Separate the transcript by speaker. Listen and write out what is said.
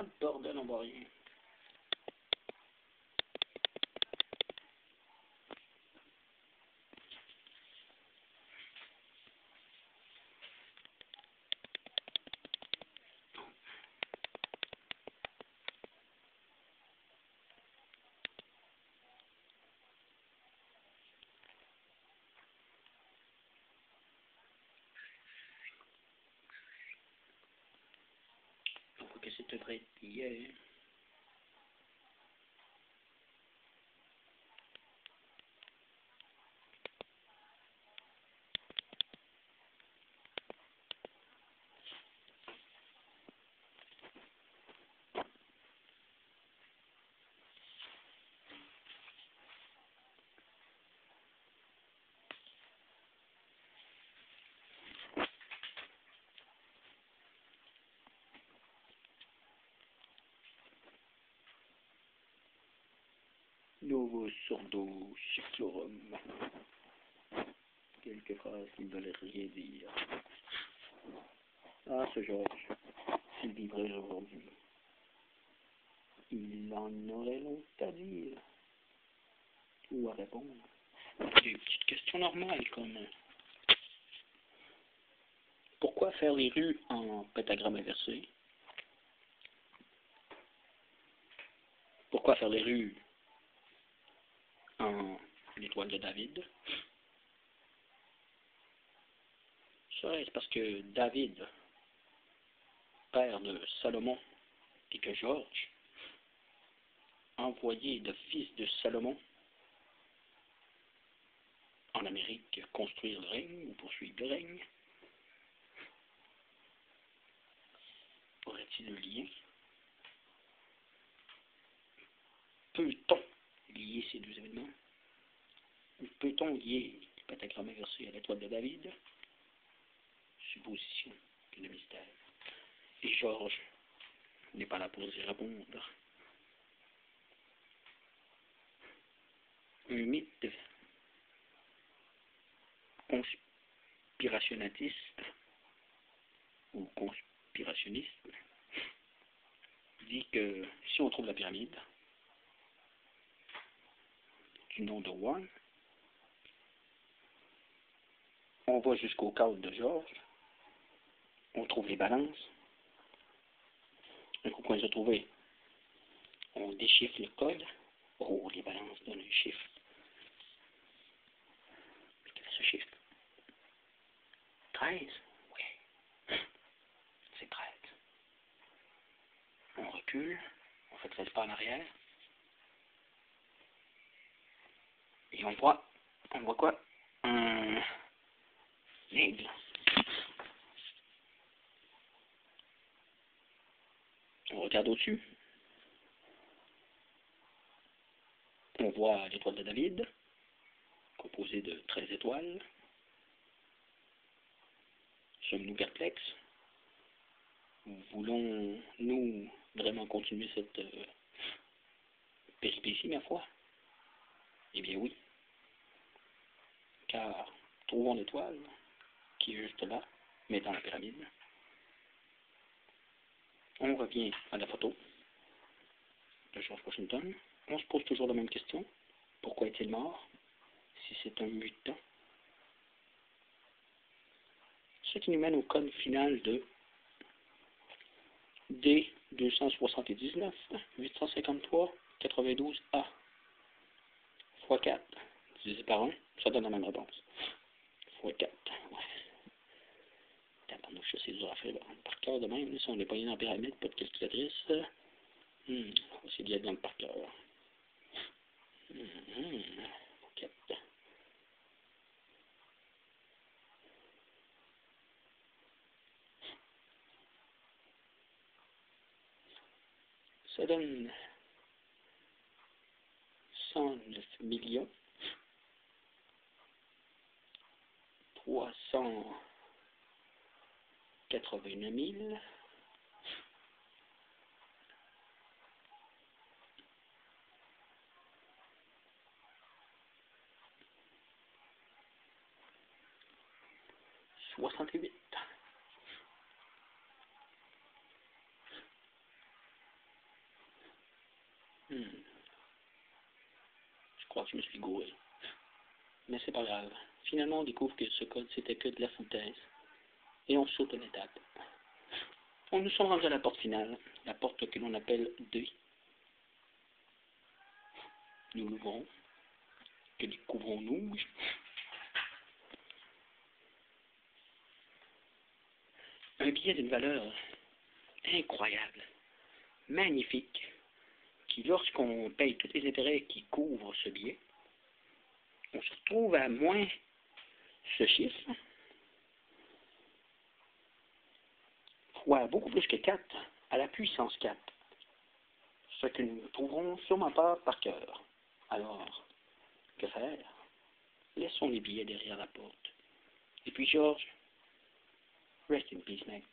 Speaker 1: Ah, bordel, on voit rien. Pourquoi que c'était vrai hier? Nouveau surdo cyclorum. Quelques phrases qui ne veulent rien dire. Ah, ce Georges, s'il vivrait aujourd'hui, il en aurait long à dire ou à répondre. Des petites questions normales comme pourquoi faire les rues en pentagramme inversé? Pourquoi faire les rues en l'étoile de David? Serait-ce parce que David, père de Salomon, et que Georges, envoyé de fils de Salomon, en Amérique construire le règne ou poursuivre le règne? Aurait-il un lien? Peut-on lier ces deux événements? Ou peut-on lier le pentagramme inversé à l'étoile de David? Supposition que le mystère. Et Georges n'est pas là pour y répondre. Un mythe conspirationniste ou conspirationniste dit que si on trouve la pyramide du nom de One, on va jusqu'au cadre de Georges, on trouve les balances. Un coup qu'on les a trouvées, on déchiffre le code. Oh, les balances donnent un chiffre. Quel est ce chiffre? 13? Oui, c'est 13. On recule, on fait 13 pas en arrière. Et on voit quoi? Un aigle. On regarde au-dessus. On voit l'étoile de David, composée de 13 étoiles. Sommes-nous perplexes? Voulons-nous vraiment continuer cette péripétie, ma foi? Eh bien oui, car trouvons l'étoile qui est juste là, mais dans la pyramide. On revient à la photo de George Washington. On se pose toujours la même question. Pourquoi est-il mort? Si c'est un mutant. Ce qui nous mène au code final de D279 853 92A x 4 divisé par 1, ça donne la même réponse. X 4. Ouais. Tabarnouche, c'est dur à faire par cœur de même. Si on n'est pas dans la pyramide, pas de calculatrice. On va essayer d'y aller dans le par cœur. X 4. Ça donne 109 millions 389 000 68. Je crois que je me suis gouré. Mais c'est pas grave. Finalement, on découvre que ce code, c'était que de la foutaise. Et on saute une étape. On nous sommes rendus à la porte finale, la porte que l'on appelle D. Nous l'ouvrons. Que découvrons-nous? Un billet d'une valeur incroyable, magnifique, qui, lorsqu'on paye tous les intérêts qui couvrent ce billet, on se retrouve à moins ce chiffre, fois beaucoup plus que 4, à la puissance 4, ce que nous ne trouverons sûrement pas par cœur. Alors, que faire? Laissons les billets derrière la porte. Et puis, Georges, rest in peace, mec.